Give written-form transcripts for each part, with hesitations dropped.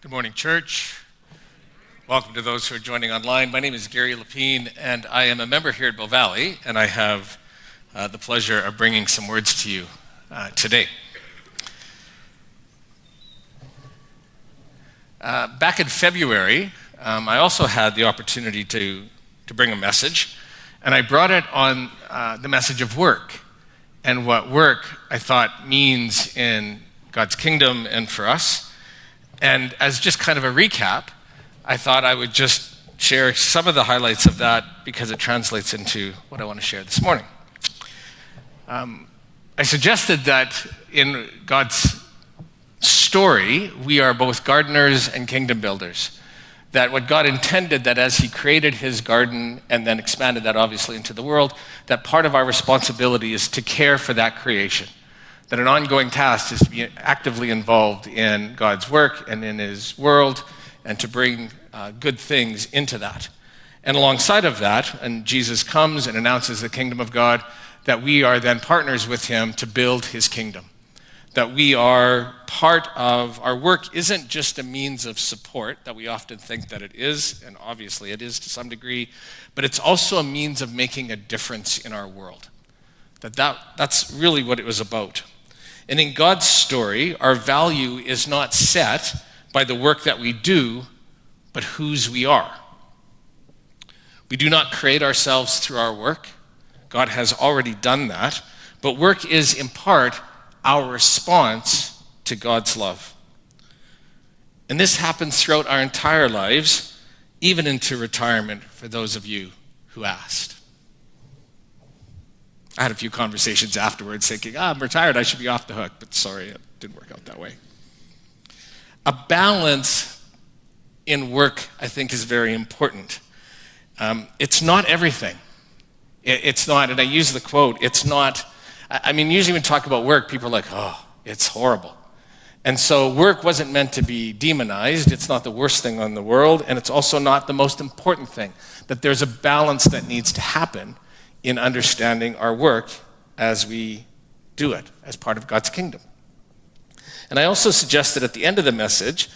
Good morning, church. Welcome to those who are joining online. My name is Gary Lepine, and I am a member here at Bow Valley, and I have the pleasure of bringing some words to you today. Back in February, I also had the opportunity to bring a message, and I brought it on the message of work, and what work, I thought, means in God's kingdom and for us. And as just kind of a recap, I thought I would just share some of the highlights of that because it translates into what I want to share this morning. I suggested that in God's story, we are both gardeners and kingdom builders. That what God intended, that as he created his garden and then expanded that obviously into the world, that part of our responsibility is to care for that creation. That an ongoing task is to be actively involved in God's work and in his world and to bring good things into that. And alongside of that, and Jesus comes and announces the kingdom of God, that we are then partners with him to build his kingdom. That we are part of, our work isn't just a means of support that we often think that it is, and obviously it is to some degree, but it's also a means of making a difference in our world. That's really what it was about. And in God's story, our value is not set by the work that we do, but whose we are. We do not create ourselves through our work. God has already done that. But work is, in part, our response to God's love. And this happens throughout our entire lives, even into retirement, for those of you who asked. I had a few conversations afterwards thinking, I'm retired, I should be off the hook, but sorry, it didn't work out that way. A balance in work, I think, is very important. It's not everything. It's not, and I use the quote, it's not, usually when we talk about work, people are like, oh, it's horrible. And so work wasn't meant to be demonized. It's not the worst thing in the world, and it's also not the most important thing. That there's a balance that needs to happen in understanding our work as we do it, as part of God's kingdom. And I also suggested at the end of the message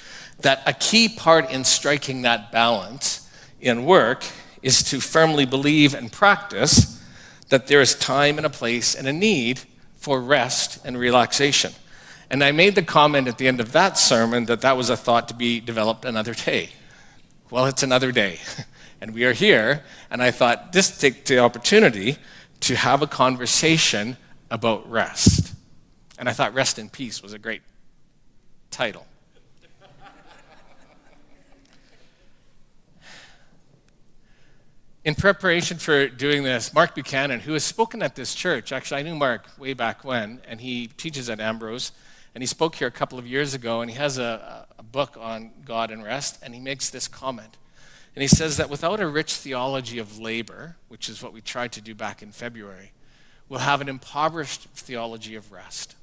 that a key part in striking that balance in work is to firmly believe and practice that there is time and a place and a need for rest and relaxation. And I made the comment at the end of that sermon that was a thought to be developed another day. Well, it's another day. And we are here, and I thought this take the opportunity to have a conversation about rest. And I thought Rest in Peace was a great title. In preparation for doing this, Mark Buchanan, who has spoken at this church, actually I knew Mark way back when, and he teaches at Ambrose, and he spoke here a couple of years ago, and he has a book on God and rest, and he makes this comment. And he says that without a rich theology of labor, which is what we tried to do back in February, we'll have an impoverished theology of rest.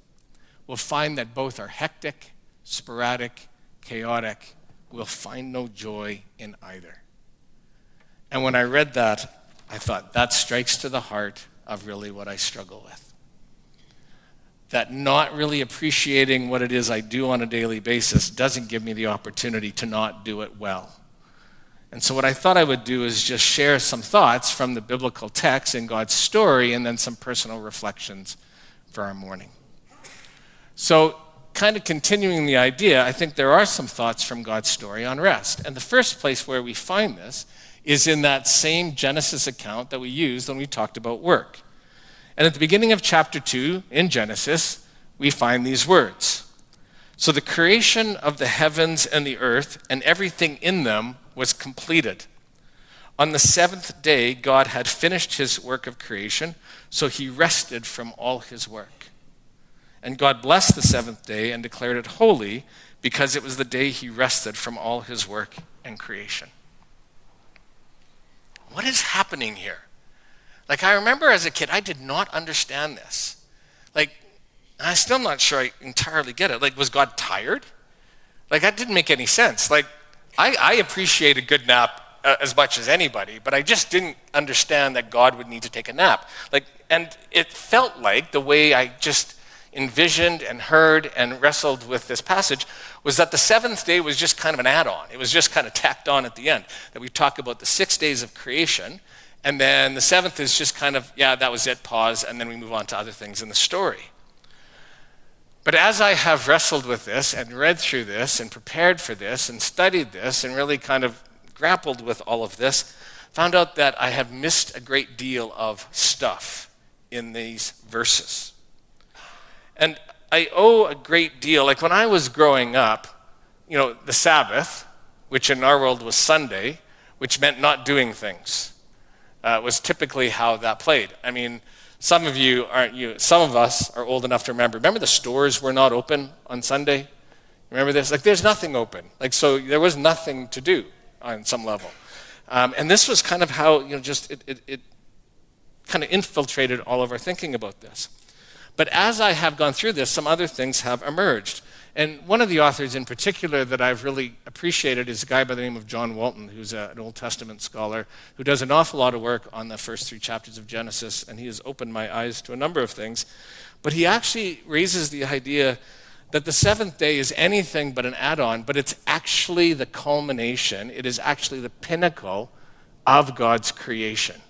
We'll find that both are hectic, sporadic, chaotic. We'll find no joy in either. And when I read that, I thought that strikes to the heart of really what I struggle with. That not really appreciating what it is I do on a daily basis doesn't give me the opportunity to not do it well. And so what I thought I would do is just share some thoughts from the biblical text in God's story and then some personal reflections for our morning. So kind of continuing the idea, I think there are some thoughts from God's story on rest. And the first place where we find this is in that same Genesis account that we used when we talked about work. And at the beginning of chapter 2 in Genesis, we find these words. So the creation of the heavens and the earth and everything in them was completed. On the seventh day, God had finished his work of creation, so he rested from all his work. And God blessed the seventh day and declared it holy because it was the day he rested from all his work and creation. What is happening here? I remember as a kid, I did not understand this. I'm still not sure I entirely get it. Was God tired? That didn't make any sense. I appreciate a good nap as much as anybody, but I just didn't understand that God would need to take a nap. And it felt like the way I just, envisioned and heard and wrestled with this passage was that the seventh day was just kind of an add-on. It was just kind of tacked on at the end. That we talk about the 6 days of creation, and then the seventh is just kind of, yeah, that was it, pause, and then we move on to other things in the story. But as I have wrestled with this and read through this and prepared for this and studied this and really kind of grappled with all of this, found out that I have missed a great deal of stuff in these verses. And I owe a great deal, like when I was growing up, the Sabbath, which in our world was Sunday, which meant not doing things, was typically how that played. I mean, some of us are old enough to remember. Remember the stores were not open on Sunday? Remember this? Like there's nothing open. Like so there was nothing to do on some level. And this was kind of how, it kind of infiltrated all of our thinking about this. But as I have gone through this, some other things have emerged. And one of the authors in particular that I've really appreciated is a guy by the name of John Walton, who's an Old Testament scholar who does an awful lot of work on the first 3 chapters of Genesis, and he has opened my eyes to a number of things. But he actually raises the idea that the seventh day is anything but an add-on, but it's actually the culmination, it is actually the pinnacle of God's creation.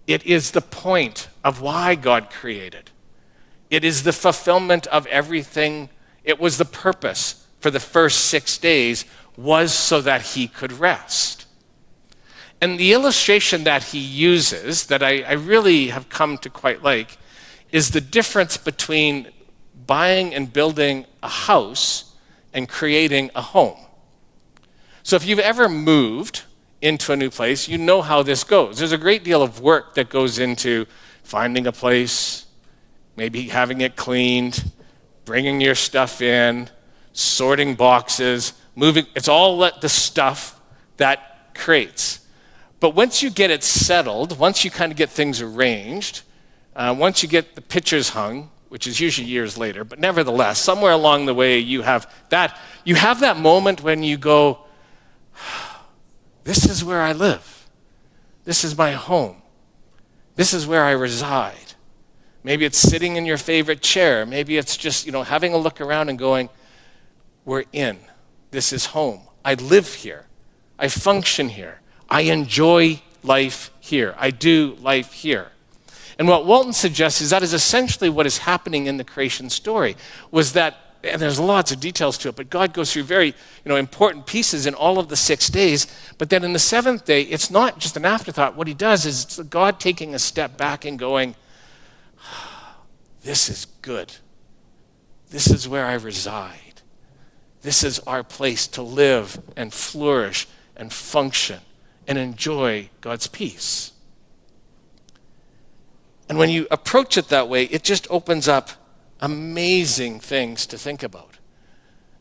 It is the point of why God created. It is the fulfillment of everything. It was the purpose for the first 6 days was so that he could rest. And the illustration that he uses, that I really have come to quite like, is the difference between buying and building a house and creating a home. So if you've ever moved into a new place, you know how this goes. There's a great deal of work that goes into finding a place, maybe having it cleaned, bringing your stuff in, sorting boxes, moving. It's all the stuff that creates. But once you get it settled, once you kind of get things arranged, once you get the pictures hung, which is usually years later, but nevertheless, somewhere along the way you have that moment when you go, this is where I live. This is my home. This is where I reside. Maybe it's sitting in your favorite chair. Maybe it's just, having a look around and going, we're in. This is home. I live here. I function here. I enjoy life here. I do life here. And what Walton suggests is that is essentially what is happening in the creation story, was that, and there's lots of details to it, but God goes through very important pieces in all of the 6 days. But then in the seventh day, it's not just an afterthought. What he does is it's God taking a step back and going, this is good. This is where I reside. This is our place to live and flourish and function and enjoy God's peace. And when you approach it that way, it just opens up amazing things to think about.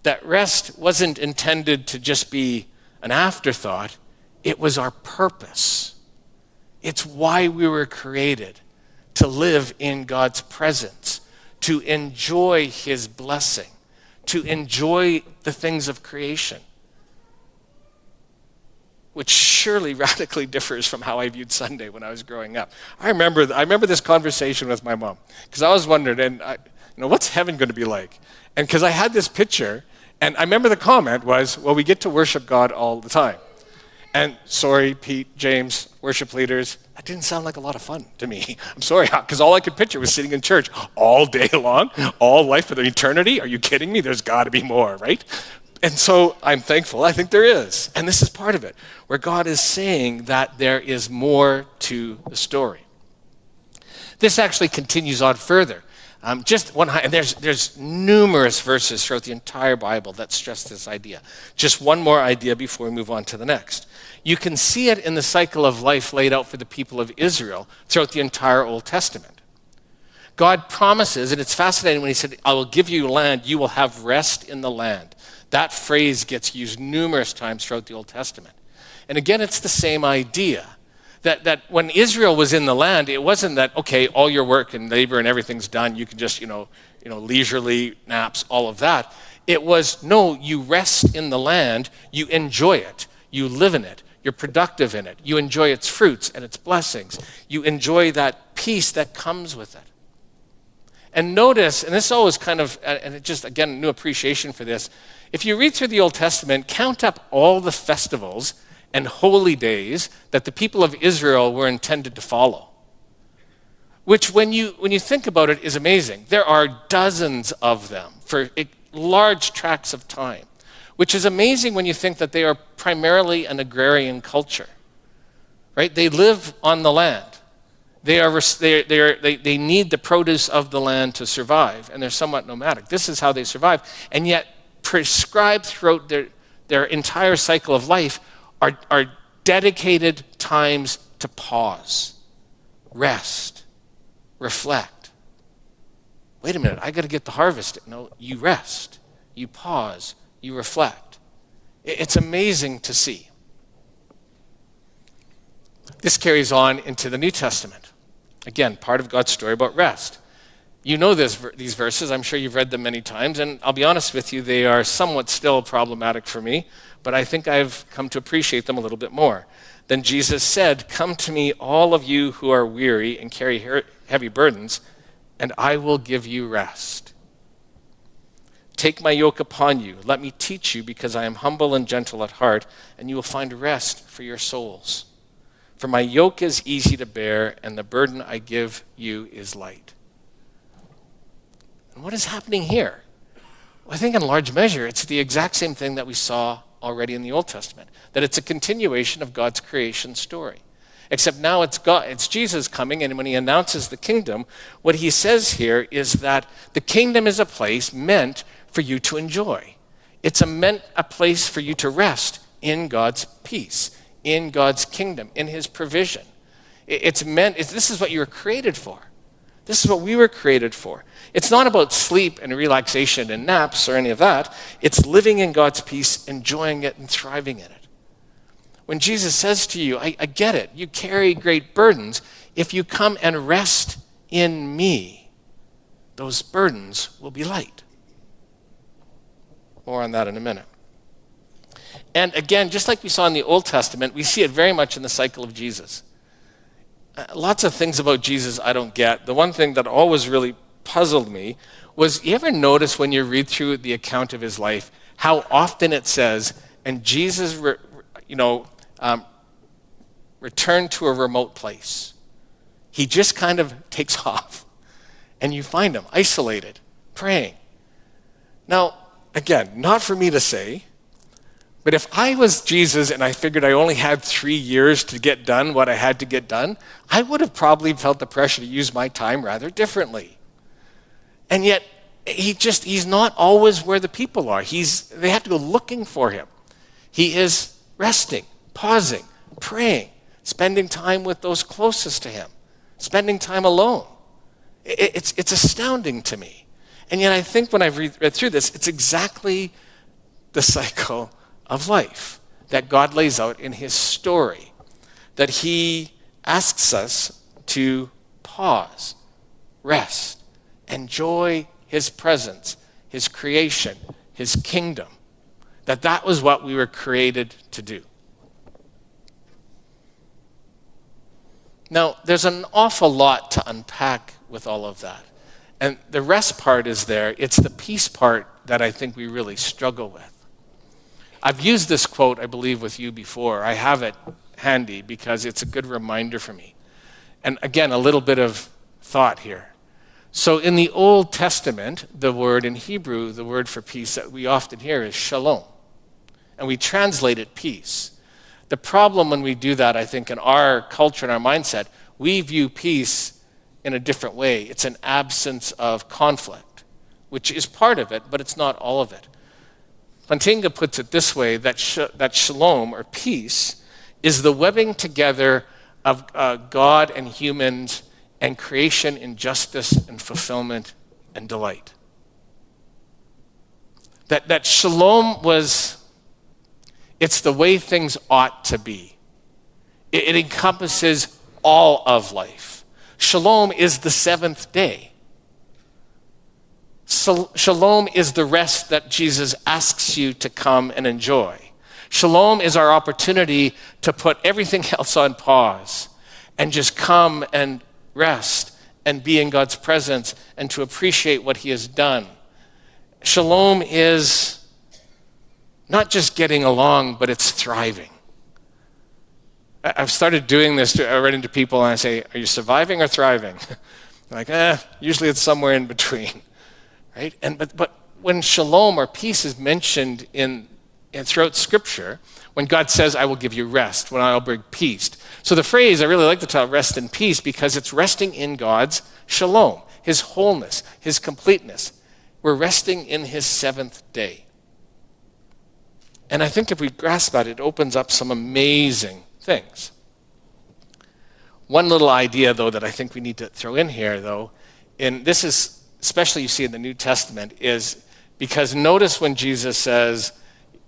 That rest wasn't intended to just be an afterthought. It was our purpose. It's why we were created, to live in God's presence, to enjoy his blessing, to enjoy the things of creation, which surely radically differs from how I viewed Sunday when I was growing up. I remember this conversation with my mom, because I was wondering, what's heaven going to be like? And because I had this picture, and I remember the comment was, well, we get to worship God all the time. And sorry, Pete, James, worship leaders, that didn't sound like a lot of fun to me. I'm sorry, because all I could picture was sitting in church all day long, all life for the eternity. Are you kidding me? There's got to be more, right? And so I'm thankful. I think there is. And this is part of it, where God is saying that there is more to the story. This actually continues on further. And there's numerous verses throughout the entire Bible that stress this idea. Just one more idea before we move on to the next. You can see it in the cycle of life laid out for the people of Israel throughout the entire Old Testament. God promises, and it's fascinating when he said, I will give you land, you will have rest in the land. That phrase gets used numerous times throughout the Old Testament. And again, it's the same idea. That when Israel was in the land, it wasn't that, okay, all your work and labor and everything's done, you can just, leisurely naps, all of that. It was, no, you rest in the land, you enjoy it, you live in it, you're productive in it, you enjoy its fruits and its blessings, you enjoy that peace that comes with it. And notice, and this always kind of, and it just, again, new appreciation for this. If you read through the Old Testament, count up all the festivals and holy days that the people of Israel were intended to follow. Which, when you think about it, is amazing. There are dozens of them for large tracts of time, which is amazing when you think that they are primarily an agrarian culture, right? They live on the land. They need the produce of the land to survive, and they're somewhat nomadic. This is how they survive, and yet prescribed throughout their entire cycle of life are dedicated times to pause, rest, reflect. Wait a minute, I got to get the harvest. No, you rest, you pause, you reflect. It's amazing to see. This carries on into the New Testament. Again, part of God's story about rest. You know these verses. I'm sure you've read them many times, and I'll be honest with you, they are somewhat still problematic for me, but I think I've come to appreciate them a little bit more. Then Jesus said, "Come to me, all of you who are weary and carry heavy burdens, and I will give you rest. Take my yoke upon you. Let me teach you, because I am humble and gentle at heart, and you will find rest for your souls. For my yoke is easy to bear, and the burden I give you is light." And what is happening here? Well, I think in large measure, it's the exact same thing that we saw already in the Old Testament, that it's a continuation of God's creation story. Except now it's Jesus coming, and when he announces the kingdom, what he says here is that the kingdom is a place meant for you to enjoy. It's a place for you to rest in God's peace, in God's kingdom, in his provision. This is what you were created for. This is what we were created for. It's not about sleep and relaxation and naps or any of that. It's living in God's peace, enjoying it, and thriving in it. When Jesus says to you, I get it, you carry great burdens. If you come and rest in me, those burdens will be light. More on that in a minute. And again, just like we saw in the Old Testament, we see it very much in the cycle of Jesus. Lots of things about Jesus I don't get. The one thing that always really puzzled me was, you ever notice when you read through the account of his life, how often it says, and Jesus returned to a remote place. He just kind of takes off, and you find him isolated, praying. Now, again, not for me to say, but if I was Jesus and I figured I only had 3 years to get done what I had to get done, I would have probably felt the pressure to use my time rather differently. And yet, he's not always where the people are. They have to go looking for him. He is resting, pausing, praying, spending time with those closest to him, spending time alone. It's astounding to me. And yet I think when I've read through this, it's exactly the cycle of life that God lays out in his story, that he asks us to pause, rest, enjoy his presence, his creation, his kingdom, that was what we were created to do. Now, there's an awful lot to unpack with all of that. And the rest part is there. It's the peace part that I think we really struggle with. I've used this quote, I believe, with you before. I have it handy because it's a good reminder for me. And again, a little bit of thought here. So in the Old Testament, the word in Hebrew, the word for peace that we often hear is shalom. And we translate it peace. The problem when we do that, I think, in our culture and our mindset, we view peace in a different way. It's an absence of conflict, which is part of it, but it's not all of it. Plantinga puts it this way, that shalom, or peace, is the webbing together of God and humans and creation in justice and fulfillment and delight. That shalom it's the way things ought to be. It encompasses all of life. Shalom is the seventh day. Shalom is the rest that Jesus asks you to come and enjoy. Shalom is our opportunity to put everything else on pause and just come and rest and be in God's presence and to appreciate what he has done. Shalom is not just getting along, but it's thriving. I've started doing this. I run into people and I say, are you surviving or thriving? Like, usually it's somewhere in between, right? But when shalom or peace is mentioned in throughout Scripture, when God says, I will give you rest, when I will bring peace. So the phrase, I really like the title, rest in peace, because it's resting in God's shalom, his wholeness, his completeness. We're resting in his seventh day. And I think if we grasp that, it opens up some amazing things. One little idea, though, that I think we need to throw in here, though, and this is, especially you see in the New Testament, is because notice when Jesus says,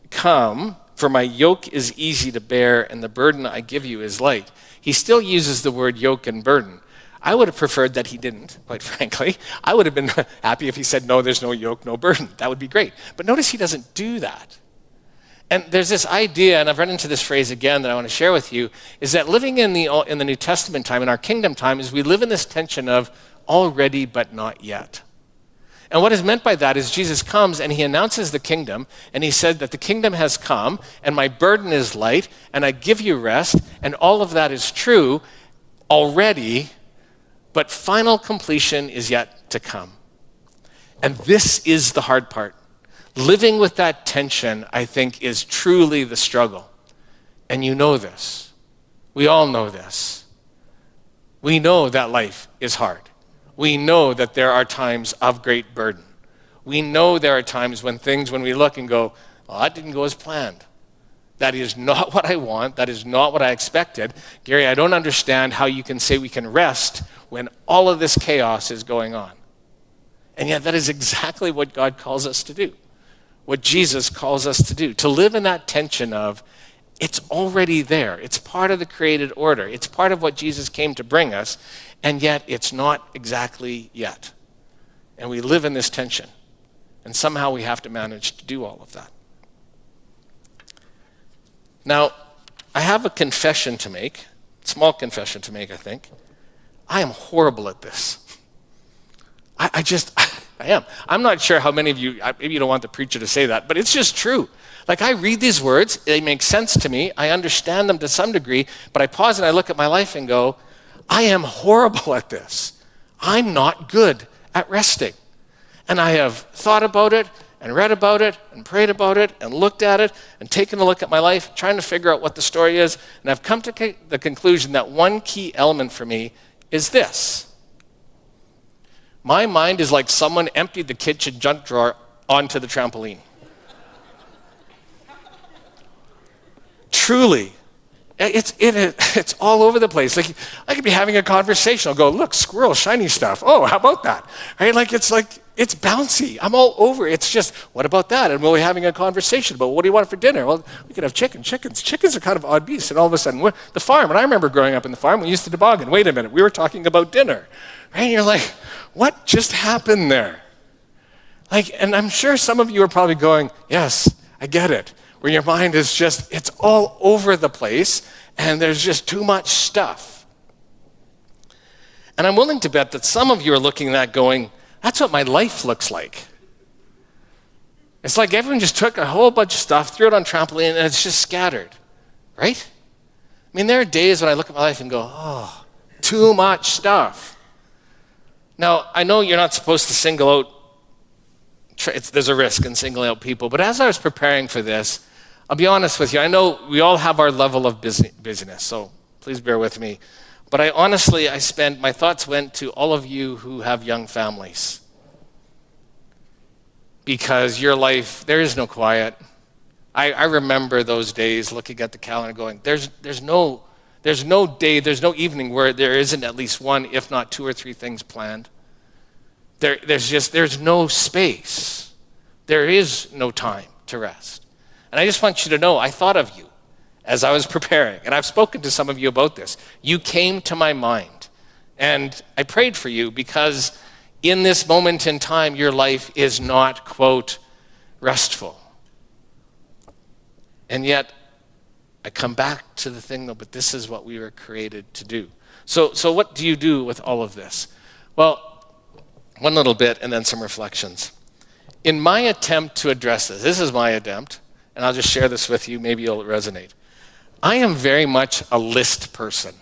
come, for my yoke is easy to bear and the burden I give you is light. He still uses the word yoke and burden. I would have preferred that he didn't, quite frankly. I would have been happy if he said, no, there's no yoke, no burden. That would be great. But notice he doesn't do that. And there's this idea, and I've run into this phrase again that I want to share with you, is that living in the New Testament time, in our kingdom time, is we live in this tension of already but not yet. And what is meant by that is Jesus comes and he announces the kingdom, and he said that the kingdom has come, and my burden is light, and I give you rest, and all of that is true already, but final completion is yet to come. And this is the hard part. Living with that tension, I think, is truly the struggle. And you know this. We all know this. We know that life is hard. We know that there are times of great burden. We know there are times when we look and go, well, that didn't go as planned. That is not what I want. That is not what I expected. Gary, I don't understand how you can say we can rest when all of this chaos is going on. And yet that is exactly what God calls us to do. What Jesus calls us to do. To live in that tension of, it's already there. It's part of the created order. It's part of what Jesus came to bring us. And yet, it's not exactly yet. And we live in this tension. And somehow we have to manage to do all of that. Now, I have a confession to make, small confession to make, I think. I am horrible at this. I am. I'm not sure how many of you, maybe you don't want the preacher to say that, but it's just true. Like, I read these words, they make sense to me, I understand them to some degree, but I pause and I look at my life and go, I am horrible at this. I'm not good at resting. And I have thought about it and read about it and prayed about it and looked at it and taken a look at my life, trying to figure out what the story is. And I've come to the conclusion that one key element for me is this. My mind is like someone emptied the kitchen junk drawer onto the trampoline. Truly. It's all over the place. Like, I could be having a conversation. I'll go, look, squirrel, shiny stuff. Oh, how about that? Right? It's bouncy. I'm all over. It's just, what about that? And we'll be having a conversation about, what do you want for dinner? Well, we could have chickens. Chickens are kind of odd beasts. And all of a sudden, the farm. And I remember growing up in the farm, we used to toboggan. Wait a minute, we were talking about dinner. Right? And you're like, what just happened there? And I'm sure some of you are probably going, yes, I get it. Where your mind is just, it's all over the place, and there's just too much stuff. And I'm willing to bet that some of you are looking at that going, that's what my life looks like. It's like everyone just took a whole bunch of stuff, threw it on trampoline, and it's just scattered, right? I mean, there are days when I look at my life and go, oh, too much stuff. Now, I know you're not supposed to single out, there's a risk in singling out people, but as I was preparing for this, I'll be honest with you, I know we all have our level of busyness, so please bear with me. But my thoughts went to all of you who have young families. Because your life, there is no quiet. I remember those days looking at the calendar going, there's no day, there's no evening where there isn't at least one, if not two or three things planned. There's no space. There is no time to rest. And I just want you to know, I thought of you as I was preparing, and I've spoken to some of you about this. You came to my mind, and I prayed for you because in this moment in time, your life is not, quote, restful. And yet, I come back to the thing, though, but this is what we were created to do. So what do you do with all of this? Well, one little bit and then some reflections. In my attempt to address this is my attempt, and I'll just share this with you, maybe it'll resonate. I am very much a list person.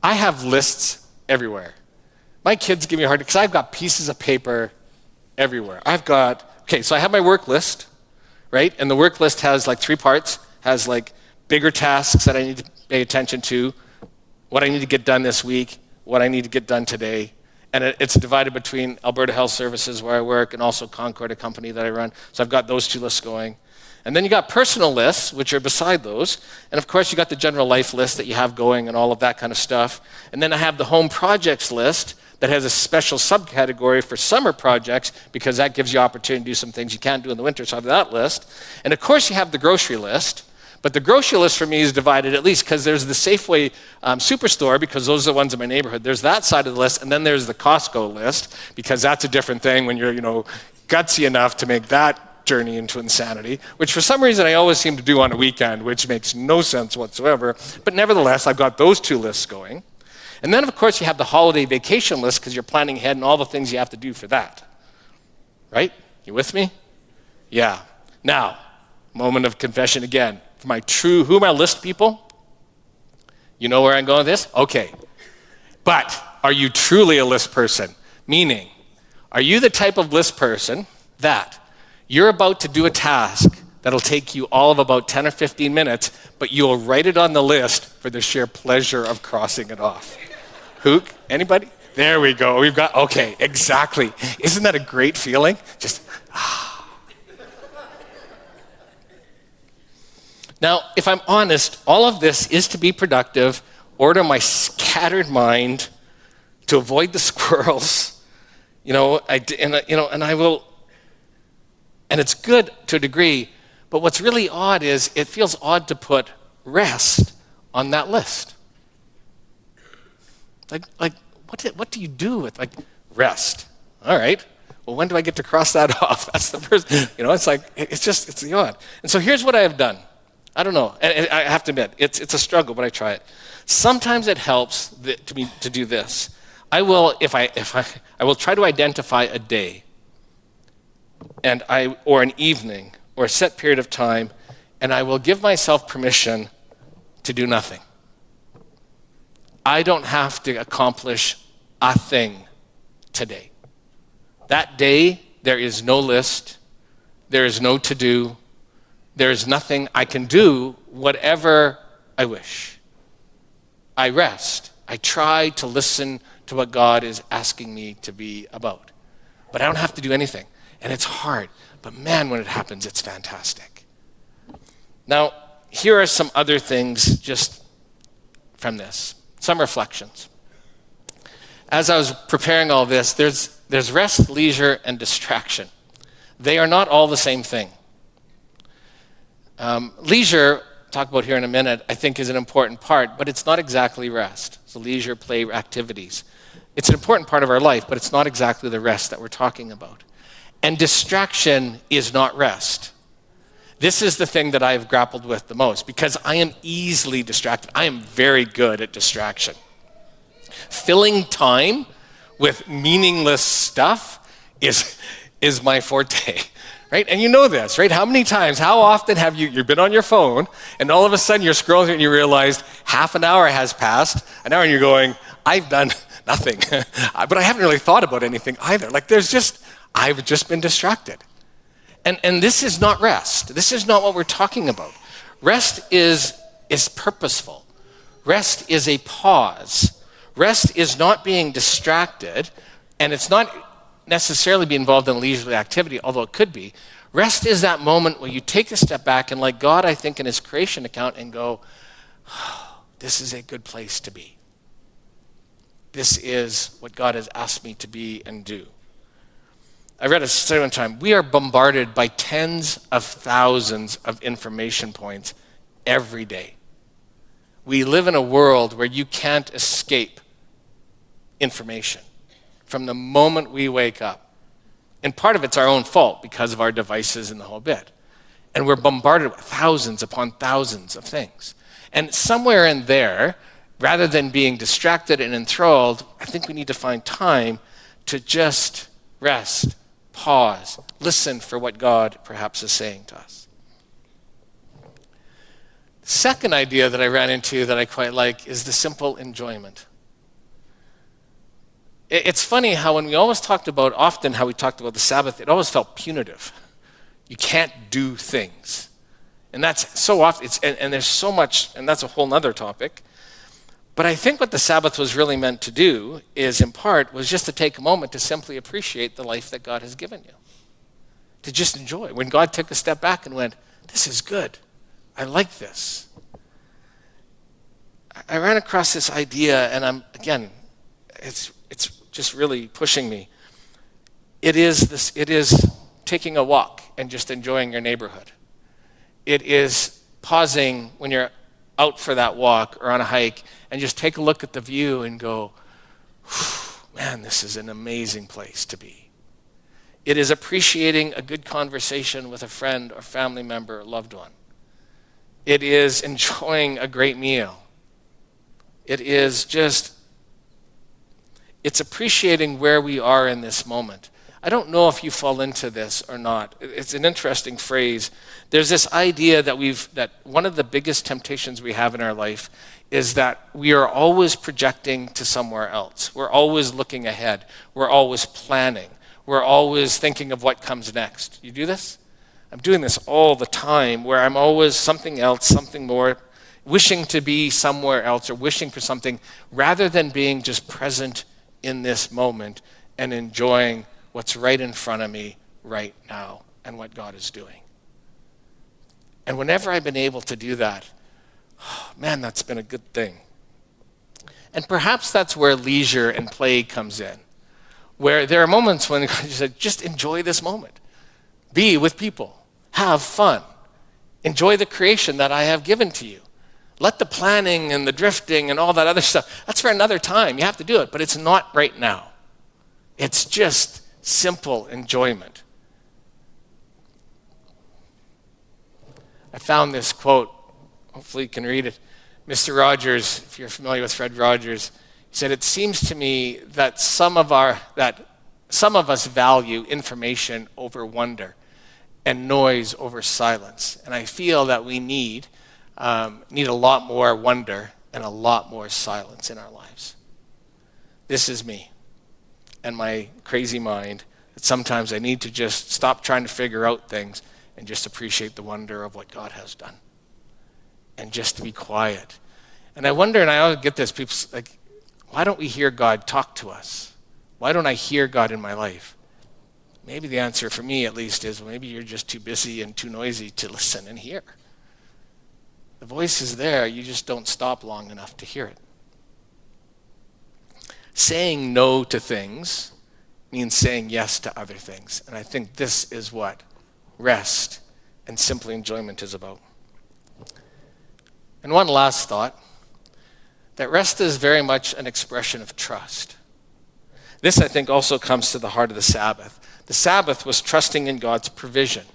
I have lists everywhere. My kids give me a hard time because I've got pieces of paper everywhere. So I have my work list, right? And the work list has like 3 parts, has like bigger tasks that I need to pay attention to, what I need to get done this week, what I need to get done today. And it's divided between Alberta Health Services, where I work, and also Concord, a company that I run. So I've got those 2 lists going. And then you got personal lists, which are beside those. And of course, you got the general life list that you have going and all of that kind of stuff. And then I have the home projects list that has a special subcategory for summer projects because that gives you opportunity to do some things you can't do in the winter. So I have that list. And of course, you have the grocery list. But the grocery list for me is divided at least because there's the Safeway superstore, because those are the ones in my neighborhood. There's that side of the list, and then there's the Costco list, because that's a different thing when you're, gutsy enough to make that journey into insanity, which for some reason I always seem to do on a weekend, which makes no sense whatsoever. But nevertheless, I've got those 2 lists going. And then, of course, you have the holiday vacation list because you're planning ahead and all the things you have to do for that. Right? You with me? Yeah. Now, moment of confession again. Who are my list people? You know where I'm going with this? Okay. But are you truly a list person? Meaning, are you the type of list person that you're about to do a task that'll take you all of about 10 or 15 minutes, but you'll write it on the list for the sheer pleasure of crossing it off? Who? Anybody? There we go. Okay, exactly. Isn't that a great feeling? Now, if I'm honest, all of this is to be productive, order my scattered mind, to avoid the squirrels, and I will, and it's good to a degree, but what's really odd is it feels odd to put rest on that list. Like what do you do with rest? All right. Well, when do I get to cross that off? That's the first, it's the odd. And so here's what I have done. I don't know. And I have to admit, it's a struggle, but I try it. Sometimes it helps to do this. I will try to identify a day, or an evening, or a set period of time, and I will give myself permission to do nothing. I don't have to accomplish a thing today. That day, there is no list, there is no to-do, there is nothing. I can do whatever I wish. I rest. I try to listen to what God is asking me to be about. But I don't have to do anything. And it's hard. But man, when it happens, it's fantastic. Now, here are some other things just from this. Some reflections. As I was preparing all this, there's rest, leisure, and distraction. They are not all the same thing. Leisure, talk about here in a minute, I think is an important part, but it's not exactly rest. So leisure, play, activities. It's an important part of our life, but it's not exactly the rest that we're talking about. And distraction is not rest. This is the thing that I've grappled with the most because I am easily distracted. I am very good at distraction. Filling time with meaningless stuff is my forte. Right? And you know this, right? How often have you've been on your phone and all of a sudden you're scrolling and you realize half an hour has passed, an hour, and you're going, I've done nothing. But I haven't really thought about anything either. I've just been distracted. And this is not rest. This is not what we're talking about. Rest is purposeful. Rest is a pause. Rest is not being distracted, and it's not necessarily be involved in leisurely activity, although it could be. Rest is that moment where you take a step back and like God, I think, in his creation account and go, this is a good place to be. This is what God has asked me to be and do. I read a study one time. We are bombarded by tens of thousands of information points every day. We live in a world where you can't escape information from the moment we wake up. And part of it's our own fault because of our devices and the whole bit. And we're bombarded with thousands upon thousands of things. And somewhere in there, rather than being distracted and enthralled, I think we need to find time to just rest, pause, listen for what God perhaps is saying to us. The second idea that I ran into that I quite like is the simple enjoyment. It's funny how when we always talked about, often how we talked about the Sabbath, it always felt punitive. You can't do things. And that's so often, and there's so much, and that's a whole nother topic. But I think what the Sabbath was really meant to do is, in part, was just to take a moment to simply appreciate the life that God has given you. To just enjoy. When God took a step back and went, this is good. I like this. I ran across this idea, and it's just really pushing me. It is taking a walk and just enjoying your neighborhood. It is pausing when you're out for that walk or on a hike and just take a look at the view and go, man, this is an amazing place to be. It is appreciating a good conversation with a friend or family member or loved one. It is enjoying a great meal. It is it's appreciating where we are in this moment. I don't know if you fall into this or not. It's an interesting phrase. There's this idea that one of the biggest temptations we have in our life is that we are always projecting to somewhere else. We're always looking ahead. We're always planning. We're always thinking of what comes next. You do this? I'm doing this all the time, where I'm always something else, something more, wishing to be somewhere else or wishing for something, rather than being just present in this moment and enjoying what's right in front of me right now and what God is doing. And whenever I've been able to do that, man, that's been a good thing. And perhaps that's where leisure and play comes in, where there are moments when God said, just enjoy this moment. Be with people. Have fun. Enjoy the creation that I have given to you. Let the planning and the drifting and all that other stuff, that's for another time. You have to do it, but it's not right now. It's just simple enjoyment. I found this quote. Hopefully you can read it. Mr. Rogers, if you're familiar with Fred Rogers, he said, it seems to me that some of us value information over wonder and noise over silence. And I feel that we need a lot more wonder and a lot more silence in our lives. This is me and my crazy mind, that sometimes I need to just stop trying to figure out things and just appreciate the wonder of what God has done. And just to be quiet. And I wonder, and I always get this, people like, why don't we hear God talk to us? Why don't I hear God in my life? Maybe the answer for me at least is, well, maybe you're just too busy and too noisy to listen and hear. The voice is there, you just don't stop long enough to hear it. Saying no to things means saying yes to other things. And I think this is what rest and simple enjoyment is about. And one last thought, that rest is very much an expression of trust. This, I think, also comes to the heart of the Sabbath. The Sabbath was trusting in God's provision.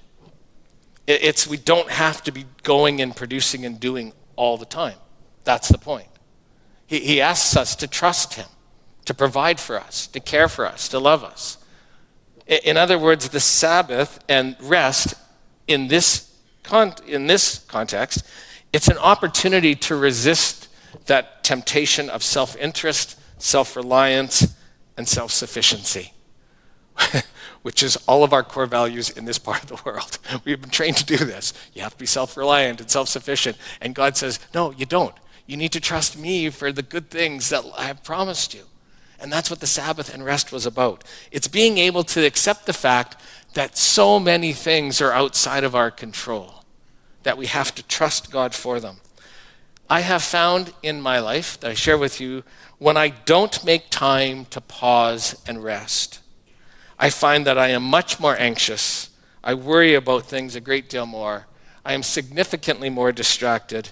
We don't have to be going and producing and doing all the time. That's the point. He asks us to trust him, to provide for us, to care for us, to love us. In other words, the Sabbath and rest in this context, it's an opportunity to resist that temptation of self-interest, self-reliance, and self-sufficiency, which is all of our core values in this part of the world. We've been trained to do this. You have to be self-reliant and self-sufficient. And God says, no, you don't. You need to trust me for the good things that I have promised you. And that's what the Sabbath and rest was about. It's being able to accept the fact that so many things are outside of our control, that we have to trust God for them. I have found in my life, that I share with you, when I don't make time to pause and rest, I find that I am much more anxious. I worry about things a great deal more. I am significantly more distracted,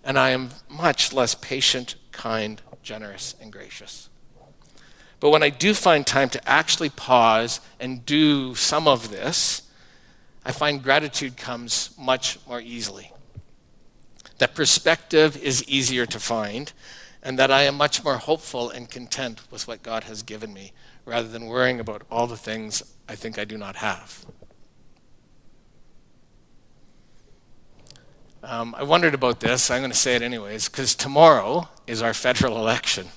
and I am much less patient, kind, generous, and gracious. But when I do find time to actually pause and do some of this, I find gratitude comes much more easily. That perspective is easier to find, and that I am much more hopeful and content with what God has given me, rather than worrying about all the things I think I do not have. I wondered about this. I'm going to say it anyways, because tomorrow is our federal election.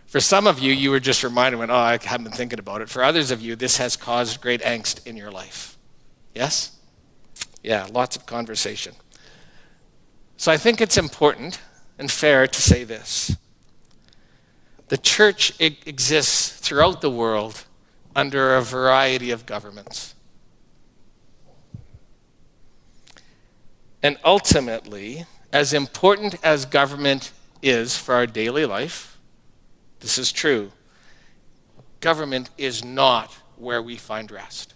For some of you, you were just reminded when, I haven't been thinking about it. For others of you, this has caused great angst in your life. Yes? Yeah, lots of conversation. So I think it's important and fair to say this. The church exists throughout the world under a variety of governments. And ultimately, as important as government is for our daily life, this is true, government is not where we find rest.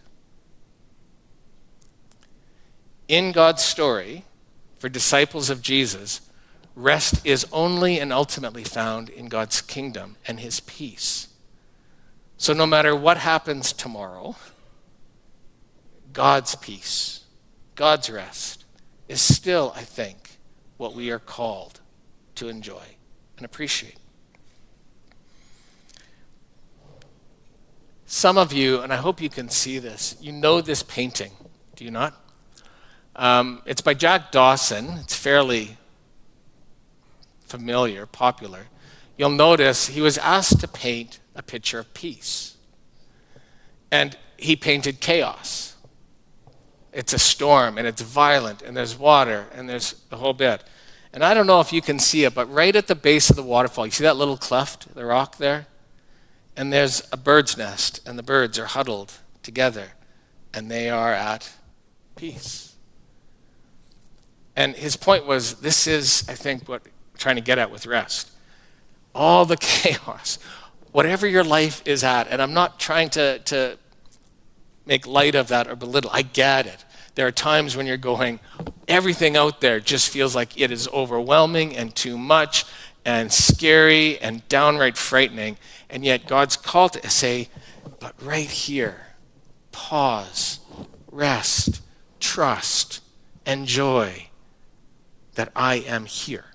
In God's story, for disciples of Jesus, rest is only and ultimately found in God's kingdom and his peace. So no matter what happens tomorrow, God's peace, God's rest, is still, I think, what we are called to enjoy and appreciate. Some of you, and I hope you can see this, you know this painting, do you not? It's by Jack Dawson. It's fairly familiar, popular. You'll notice he was asked to paint a picture of peace. And he painted chaos. It's a storm, and it's violent, and there's water, and there's the whole bit. And I don't know if you can see it, but right at the base of the waterfall, you see that little cleft, the rock there? And there's a bird's nest, and the birds are huddled together, and they are at peace. And his point was, this is, I think, what we're trying to get at with rest. All the chaos, whatever your life is at, and I'm not trying to make light of that or belittle. I get it. There are times when you're going, everything out there just feels like it is overwhelming and too much and scary and downright frightening. And yet God's called to say, but right here, pause, rest, trust, enjoy that I am here.